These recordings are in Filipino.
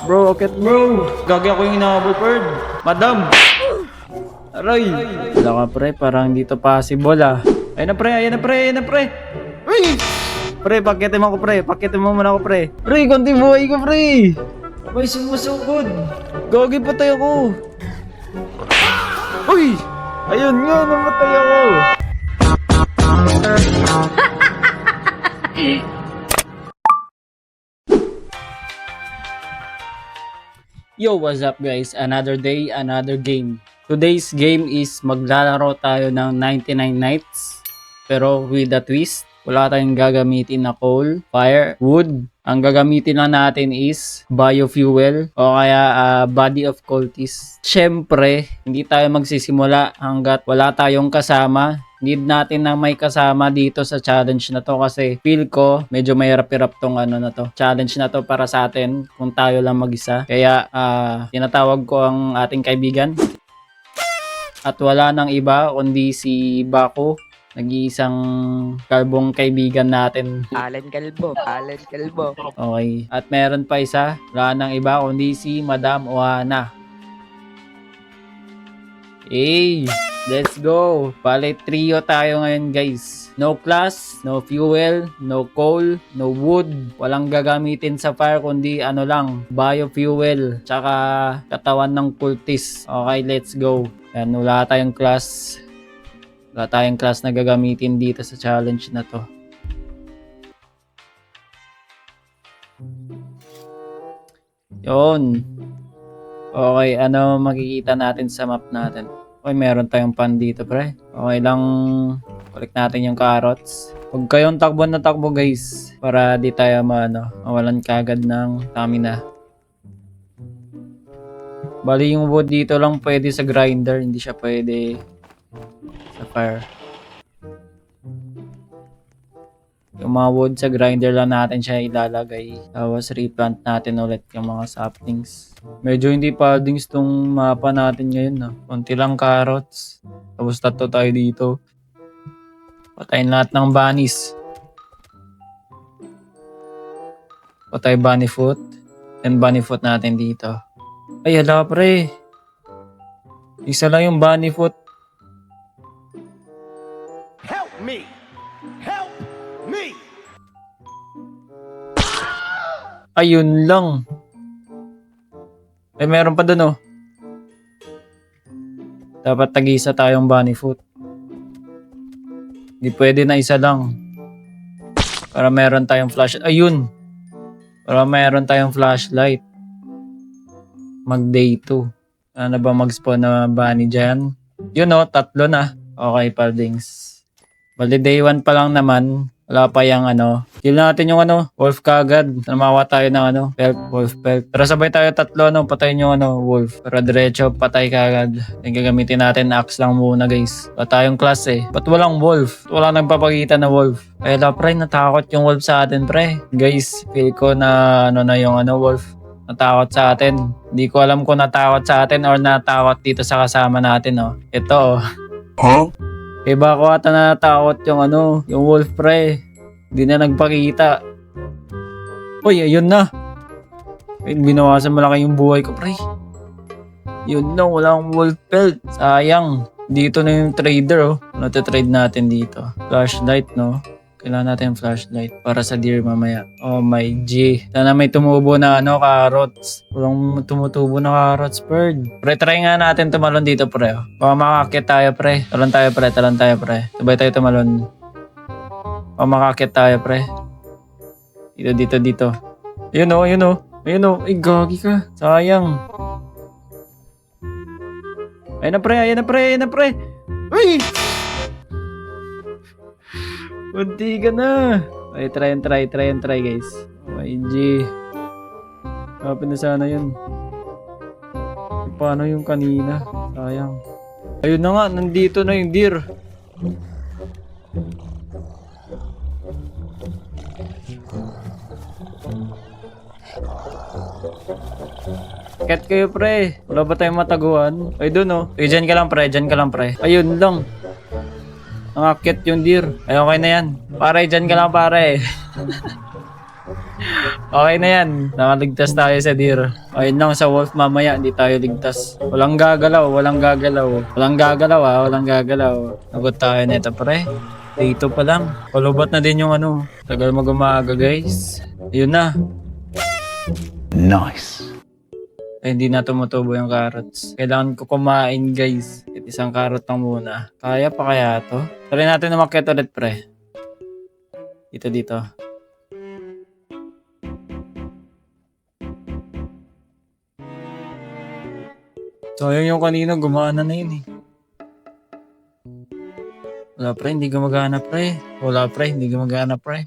Bro, akit bro. Gagi ako yung inaabot, Bird. Madam. Aray. Wala ka pre, parang dito possible ah. Ayun na pre, ayun na pre, ayun na pre. Uy! Pre, pakitin mo ako pre, pakitin mo muna ako pre. Pre, konti buhay ko pre. May sumusugod. Gagi patay ako. Uy! Ayun nga, namatay ako. Yo, what's up guys? Another day, another game. Today's game is maglalaro tayo ng 99 Nights. Pero with a twist. Wala tayong gagamitin na coal, fire, wood. Ang gagamitin lang natin is biofuel o kaya body of cultists. Siyempre, hindi tayo magsisimula hanggat wala tayong kasama. Need natin na may kasama dito sa challenge na to kasi feel ko medyo mahirap-hirap tong challenge na to para sa atin kung tayo lang mag-isa. Kaya tinatawag ko ang ating kaibigan. At wala nang iba kundi si Bako. Nag-iisang kalbong kaibigan natin. Alan Calvo. Okay. At meron pa isa. Wala nang iba kundi si Madam Oana. Hey! Let's go! Bale, trio tayo ngayon guys. No class, no fuel, no coal, no wood. Walang gagamitin sa fire kundi biofuel. Tsaka katawan ng cultist. Okay, let's go. Yan, wala tayong class. Wala tayong class na gagamitin dito sa challenge na to. Yun. Okay, ano makikita natin sa map natin? Okay, meron tayong pan dito, pre. Okay lang, collect natin yung carrots. Huwag kayong takbo na takbo, guys. Para di tayo mawalan kagad ng stamina. Bali, yung wood dito lang pwede sa grinder. Hindi siya pwede sa fire. Yung mga wood sa grinder lang natin siya ilalagay. Tapos replant natin ulit yung mga saplings. Medyo hindi paddings tong mapa natin ngayon. Konti lang carrots. Tapos tatlo tayo dito. Patayin lahat ng bunnies. Patay bunny foot. And bunny foot natin dito. Ay, hala pre. Isa lang yung bunny foot. Help me! Help me! Ayun lang. Ay, meron pa dun Dapat tag-isa tayong bunny foot. Hindi pwede na isa lang. Para meron tayong flashlight. Ayun! Para meron tayong flashlight. Mag day 2. Ano ba mag-spawn na bunny dyan? Yun tatlo na. Okay, paldings. Bali day 1 pa lang naman. Wala pa yung kill natin yung wolf kagad. Namawa tayo ng wolf pelt. Pero sabay tayo tatlo patayin yung wolf. Pero diretso patay kagad. Yung gagamitin natin axe lang muna guys. Wala tayong class Ba't walang wolf? Wala nagpapakita na wolf. Kaya pre, natakot yung wolf sa atin pre. Guys, feel ko na na yung wolf. Natakot sa atin. Hindi ko alam kung natakot sa atin or natakot dito sa kasama natin Ito Huh? Iba ko ata natakot yung yung wolf pre. Hindi na nagpakita. Uy, ayun na. Ay, binawasan malaki yung buhay ko pre. Yun na, walang wolf pelt. Sayang. Dito na yung trader Nata-trade natin dito. Flashlight Kailangan natin yung flashlight para sa deer mamaya. Oh my G. Sana may tumubo na carrots. Walang tumutubo na carrots, bird. Pre, try nga natin tumalon dito, pre. Baka makakit tayo, pre. Talon tayo, pre. Sabay tayo tumalon. Baka makakit tayo, pre. Dito. Ayun. Ay, gagi ka. Sayang. Ayun na, pre. Uy! Kunti ka na. Ay, try and try guys. My G. Kapit na sana yun. Paano yung kanina? Sayang. Ayun na nga, nandito na yung deer. Ket kayo pre. Wala ba tayong mataguan? Ay doon Ay, dyan ka lang pre. Ayun lang. Nangakyat yung deer. Ay, okay na yan. Pare, dyan ka lang pare. Okay na yan. Nakaligtas tayo sa deer. Ayun lang sa wolf mamaya, hindi tayo ligtas. Walang gagalaw, walang gagalaw. Walang gagalaw walang gagalaw. Nagot tayo nito pre. Dito pa lang. Palubat na din yung ano. Tagal mag-umaga guys. Ayun na. Nice. Ay, hindi na tumutubo yung carrots. Kailangan ko kumain guys. At isang carrot lang muna. Kaya pa kaya to? Try natin na umakyat ulit pre. Dito. Sayang yung kanina, gumana na yun eh. Wala pre, hindi gumagana pre. Wala pre, hindi gumagana pre.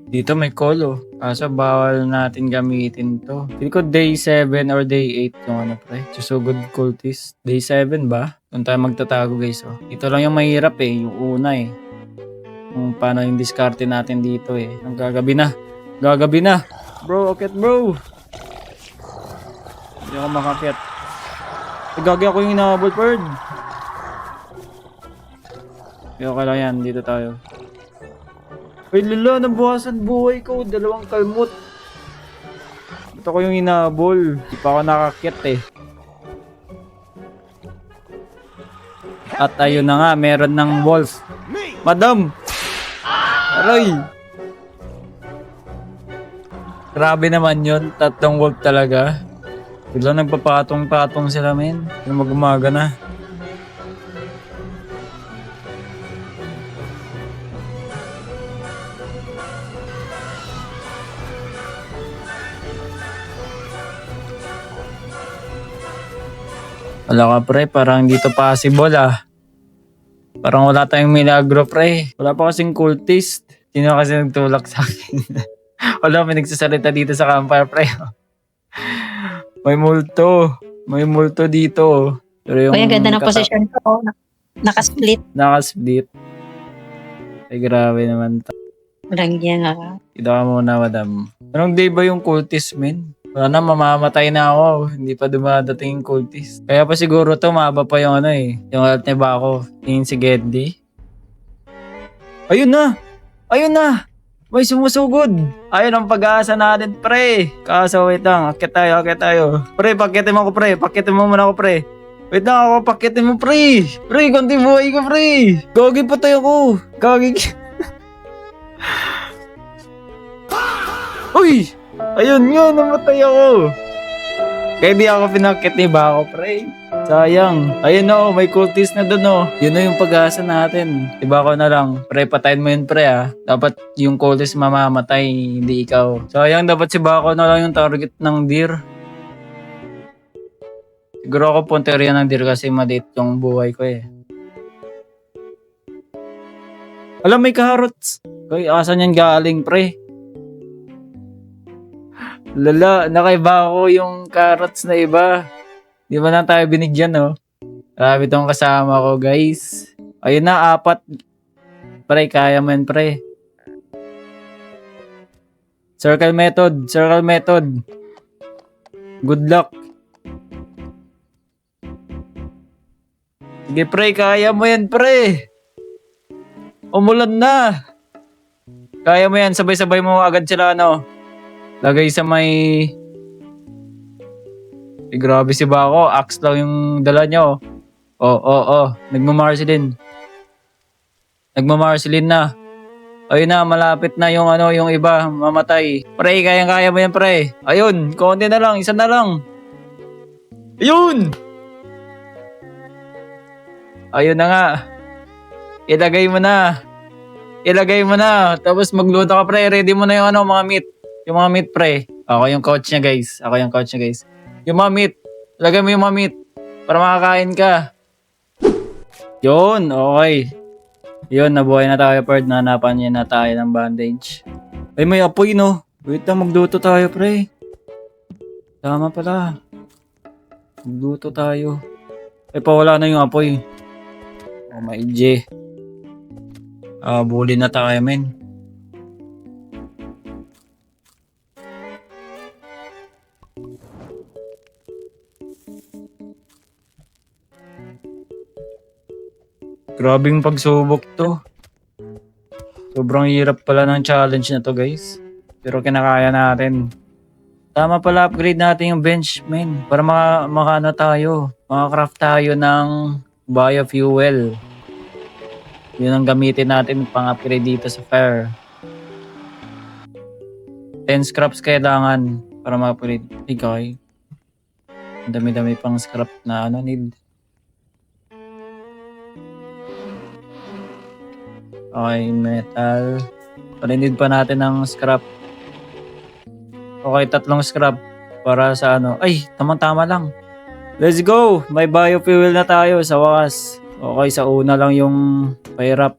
Dito may call oh. Kaso bawal natin gamitin to. Feel ko day 7 or day 8 yung ano pre. Susugod cultist. Day 7 ba? Doon tayo magtatago guys oh. Ito lang yung mahirap eh, yung una eh. Kung paano yung diskarte natin dito eh. Ang gagabi na. Gagabi na. Bro, akit bro. Hindi ako makakyat. Gagi ako yung inaabot, bird. Okay lang yan, dito tayo. Ay lala, nabuhasan buhay ko. 2 kalmot. Ito ko yung inaabol. Di pa ako nakakyat eh. At ayun na nga, meron ng wolf. Madam! Aray! Grabe naman yun. 3 wolf talaga. Bigla nagpapatong-patong sila men. Yung mag-umaga na. Wala ka pre, parang dito possible ah. Parang wala tayong milagro pre. Wala pa kasing cultist. Sino kasi nagtulak sa akin? Wala, may nagsasalita dito sa campfire pre. May multo. May multo dito. Pero yung Kuya, ganda ng posisyon ko. Nakasplit. Nakasplit. Ay, grabe naman. Walang yan nga. Dito ka muna, madam. Anong day ba yung cultist, men? Wala na, mamamatay na ako. Hindi pa dumadating yung cultist. Kaya pa siguro to, mahaba pa yung ano eh. Yung health ni Bako. Yung si Geddy. Ayun na! Ayun na! May sumusugod. Ayun ang pag-aasa natin, pre. Kaso, wait lang. Akit tayo. Pre, pakitin mo ako, pre. Pakitin mo muna ako, pre. Wait lang ako, pakitin mo, pre. Pre, konti buhay ko, pre. Gagi pa tayo ko. Gagi. Uy! Ayun nga, namatay ako. Kaya di ako pinakit ni Bako, pre. Sayang. Ayun na, may cultist na dun oh. Yun na yung pag-asa natin. Diba ako na lang. Pre, patayin mo yun pre ah. Dapat yung cultist mamamatay, hindi ikaw. Sayang, dapat si Bako na lang yung target ng deer. Siguro ako punteriya ng deer kasi maliit yung buhay ko eh. Alam, may carrots. Kaya asan yan galing pre? Lala, nakaiba ako yung carrots na iba. Di ba lang tayo binigyan, no? Grabe tong kasama ko, guys. Ayun na, 4. Pre, kaya mo yan, pre. Circle method. Good luck. Sige, pre, kaya mo yan, pre. Umulan na. Kaya mo yan, sabay-sabay mo agad sila, no? Lagay sa may... grabe si Bako, axe lang yung dala niya, oh. Oh. Nagmamarsilin na. Ayun na, malapit na yung ano, yung iba, mamatay. Pre, kaya mo yan, pre. Ayun, konti na lang, isa na lang. Ayun! Ayun na nga. Ilagay mo na. Tapos magluto ka, pre. Ready mo na yung ano, mga meat. Yung mga meat, pre. Ako yung coach niya, guys. Yung mga meat. Lagay mo yung mga meat. Para makakain ka. Yun, okay. Yun, nabuhay na tayo, Perd. Nahanapan niya na tayo ng bandage. Ay, may apoy, no? Wait lang, magluto tayo, pre. Tama pala. Magluto tayo. Ay, pawala na yung apoy. Oh, my J. Bully na tayo, men. Grabing pagsubok to. Sobrang hirap pala ng challenge na to, guys. Pero kinakaya natin. Tama pala, upgrade natin yung bench, men. Para makaano tayo. Maka-craft tayo ng biofuel. Yun ang gamitin natin pang-upgrade dito sa fire. 10 scraps kailangan para ma-upgrade. Okay. Ang dami-dami pang scrap na need. Okay, metal. Need pa natin ng scrap. Okay, 3 scrap para sa Ay, tamang-tama lang. Let's go! May biofuel na tayo sa wakas. Okay, sa una lang yung pahirap.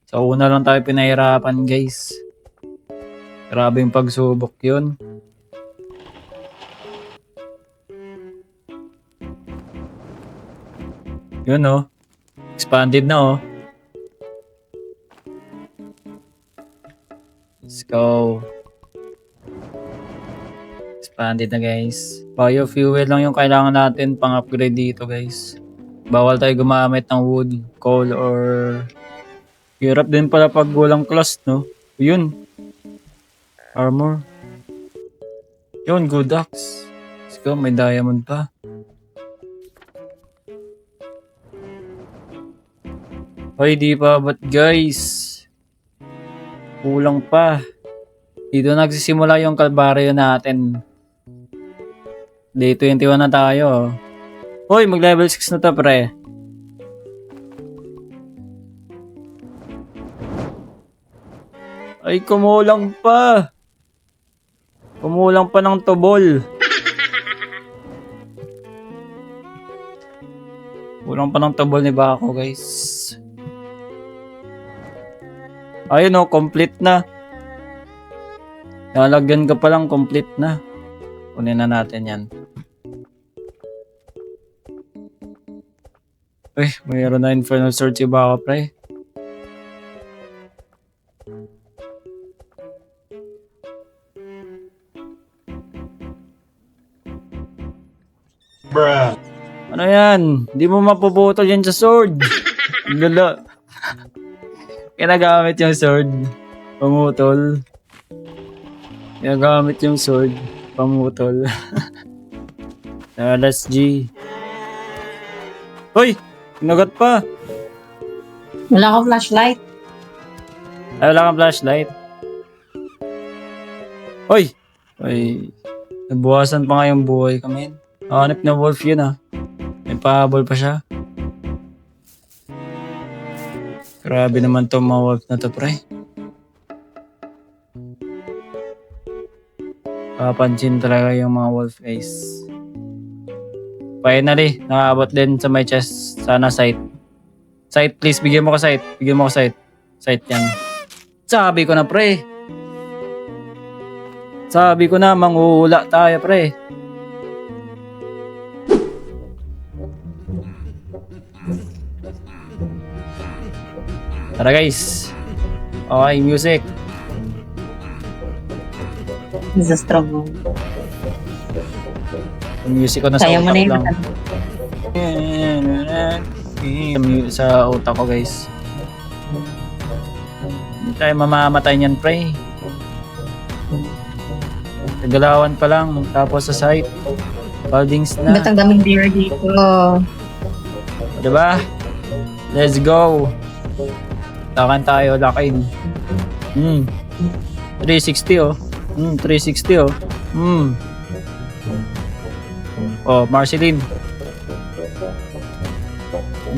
Sa una lang tayo pinahirapan, guys. Grabe yung pagsubok yun. Yun expanded na Let's go. Expanded na, guys. Biofuel lang yung kailangan natin pang-upgrade dito, guys. Bawal tayo gumamit ng wood, coal, or... Hirap din pala pag walang class, Yun. Armor. Yun, good axe. Let's go, may diamond pa. Ay, di pa, but guys... Kulang pa. Dito nagsisimula yung kalbaryo natin. Day 21 na tayo. Hoy, mag level 6 na to, pre. Ay, kumulang pa. Kumulang pa ng tubol. Kulang pa ng tubol ni Bako, guys. Ayun complete na. Lalagyan ka pa lang, complete na. Kunin na natin yan. Uy, mayroon na Infernal Sword si Baka, pre. Bruh. Ano yan? Hindi mo mapuputol yan sa sword. Lala. Kinagamit yung sword. Pamutol. Kinagamit yung sword. Pamutol. Let's G. Hoy! Kinagat pa. Wala akong flashlight. Ay, wala kang flashlight. Hoy! Hoy. Nabuwasan pa nga yung buhay kami. Hanip na wolf yun May pahabol pa siya. Grabe naman to mga wolf na to, pre. Papansin talaga yung mga wolf guys. Finally, nakaabot din sa my chest. Sana sight. Sight, please. Bigyan mo ko sight. Bigyan mo ko sight. Sight yan. Sabi ko na, pre. Sabi ko na, manghuhula tayo, pre. Tara guys. Okay, music. This is strong. Yung music ko na sa Kaya mo utak na lang. Sa utak ko guys. Hindi tayo mamamatay niyan, pre. Nagalawan pa lang. Tapos sa site. Baldings na. Ba't ang daming beer dito? Diba? Let's go. Takan tayo, lock in. 360 360 Oh, Marceline.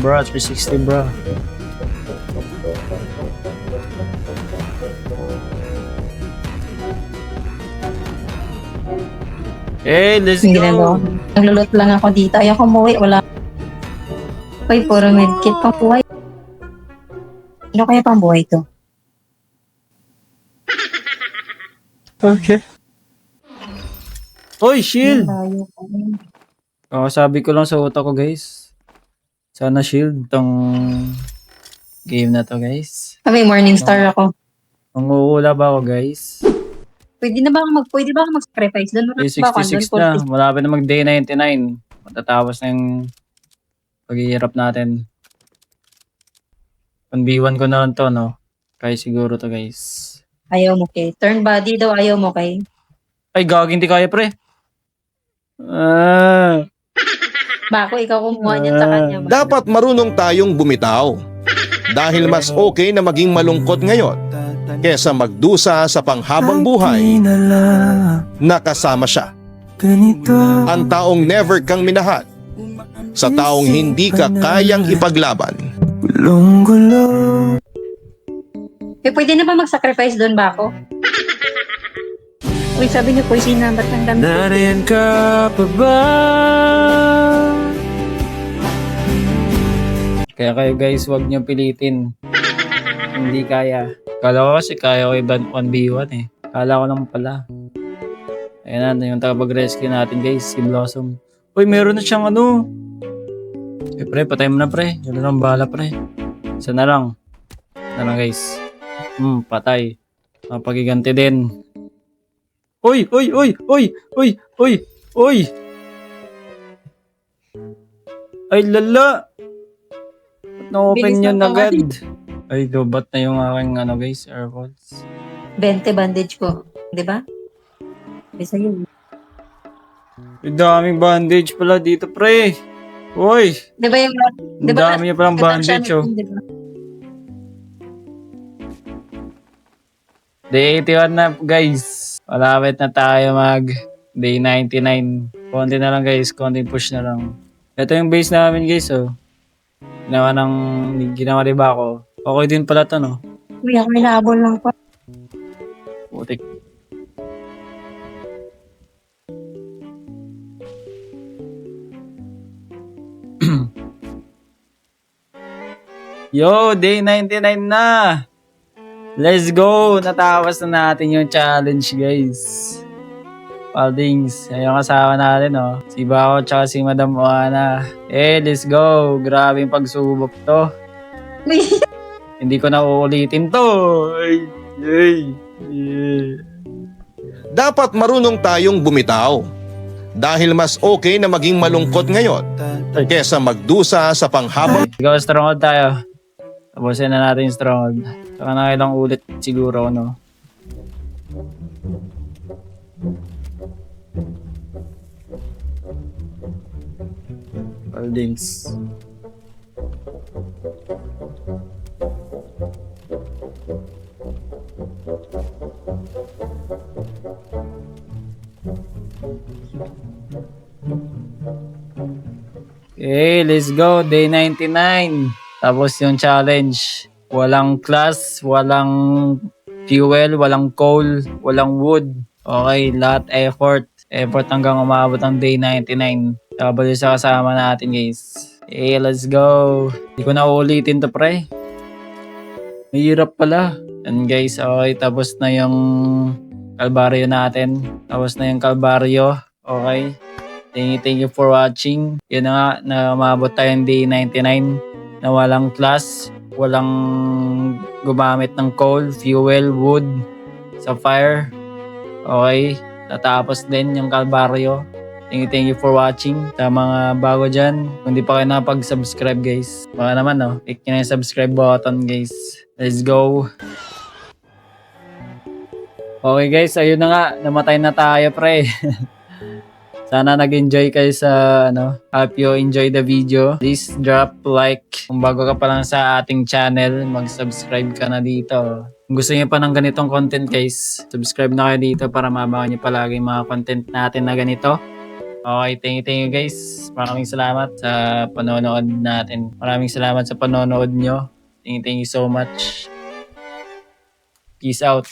Bro, 360 bro. Hey, let's Hindi na go. Naglulot lang ako dito. Ayoko umuwi. Wala. Uy, puro medkit pang buhay. Ano kaya pang buhay to? Okay. Oy, shield! Sabi ko lang sa utak ko, guys. Sana shield tong game na to, guys. May morning star ako. Manguhula ba ako, guys? Pwede ba ako mag-sacrifice? Doon Day 66 na. Malapit na mag day 99. Matatapos na yung paghihirap natin. 1v1 ko na lang to, Kaya siguro to guys. Ayaw mo, kay. Turn body daw, ayaw mo, kay. Ay, gagawin hindi kaya pre. Ah. Bako, ikaw kumuha niyan sa kanya. Ba? Dapat marunong tayong bumitaw. Dahil mas okay na maging malungkot ngayon kesa magdusa sa panghabang buhay na kasama siya. Ang taong never kang minahal, sa taong hindi ka kayang ipaglaban. Eh, pwede na ba mag-sacrifice doon, Bako? Uy, sabi niyo po, sinambat ng dami. Nariyan ka pa ba? Kaya kayo guys, huwag niyo pilitin. Hindi kaya. Kala ko kasi kaya ko iban 1v1 eh. Kala ko lang pala. Ayan na, yung tagapag-rescue natin guys, si Blossom. Uy, meron na siyang ano. Eh pre, patay mo na pre. Yun na lang bahala pre. Isa na lang. Isa na lang guys. Patay. Mapagiganti din. Uy! Uy! Uy! Uy! Uy! Uy! Uy! Ay lala! Ba't na-open Bilis yun ng agad? Ay, dobat na yung aking ano guys, AirPods. 20 bandage ko. Di ba? Bisa yun. Ang daming bandage pala dito, pre. Uy! Di ba yung... Ang Di ba dami niya palang bandage, oh. Di ba? Day 81 na, guys. Malapit na tayo mag day 99. Konti na lang, guys. Konting push na lang. Ito yung base namin, guys, oh. Ginawa diba ako? Okay din pala to, no? Uy, ako inaabol lang pa. Putik. Yo, day 99 na! Let's go! Natawas na natin yung challenge, guys. Paldings, yung kasama natin, oh. Si Bao tsaka si Madam Oana. Let's go! Grabe yung pagsubok to. Uy, Hindi ko na uulitin to. Ay. Dapat marunong tayong bumitaw. Dahil mas okay na maging malungkot ngayon kesa magdusa sa panghabang Ikaw, stronghold tayo. Tapusin na natin yung stronghold. Saka na ilang ulit siguro, no? Holdings. Okay, let's go. Day 99. Tapos yung challenge. Walang class, walang fuel, walang coal, walang wood. Okay, lahat effort. Effort hanggang umabot ang day 99. Tapos sa kasama natin, guys. Let's go. Hindi ko na uulitin to, pre. Mahirap pala. And guys, okay, tapos na yung kalbaryo natin. Tapos na yung kalbaryo. Okay. Thank you for watching. Yun na nga, na umabot tayo ng day 99 na walang class, walang gumamit ng coal, fuel, wood sa fire. Okay. Tatapos din yung kalbaryo. Thank you for watching. Sa mga bago dyan, kung di pa kayo nakapag-subscribe, guys, baka naman, no, click nyo na yung subscribe button, guys. Let's go. Okay, guys, ayun na nga, namatay na tayo, pre. Sana nag-enjoy kayo sa hope you enjoy the video. Please drop like. Kung bago ka pa lang sa ating channel, mag-subscribe ka na dito. Kung gusto niyo pa ng ganitong content, guys, subscribe na kayo dito para mabangan niyo palagi yung mga content natin na ganito. Okay, thank you guys. Maraming salamat sa panonood natin. Maraming salamat sa panonood nyo. Thank you so much. Peace out.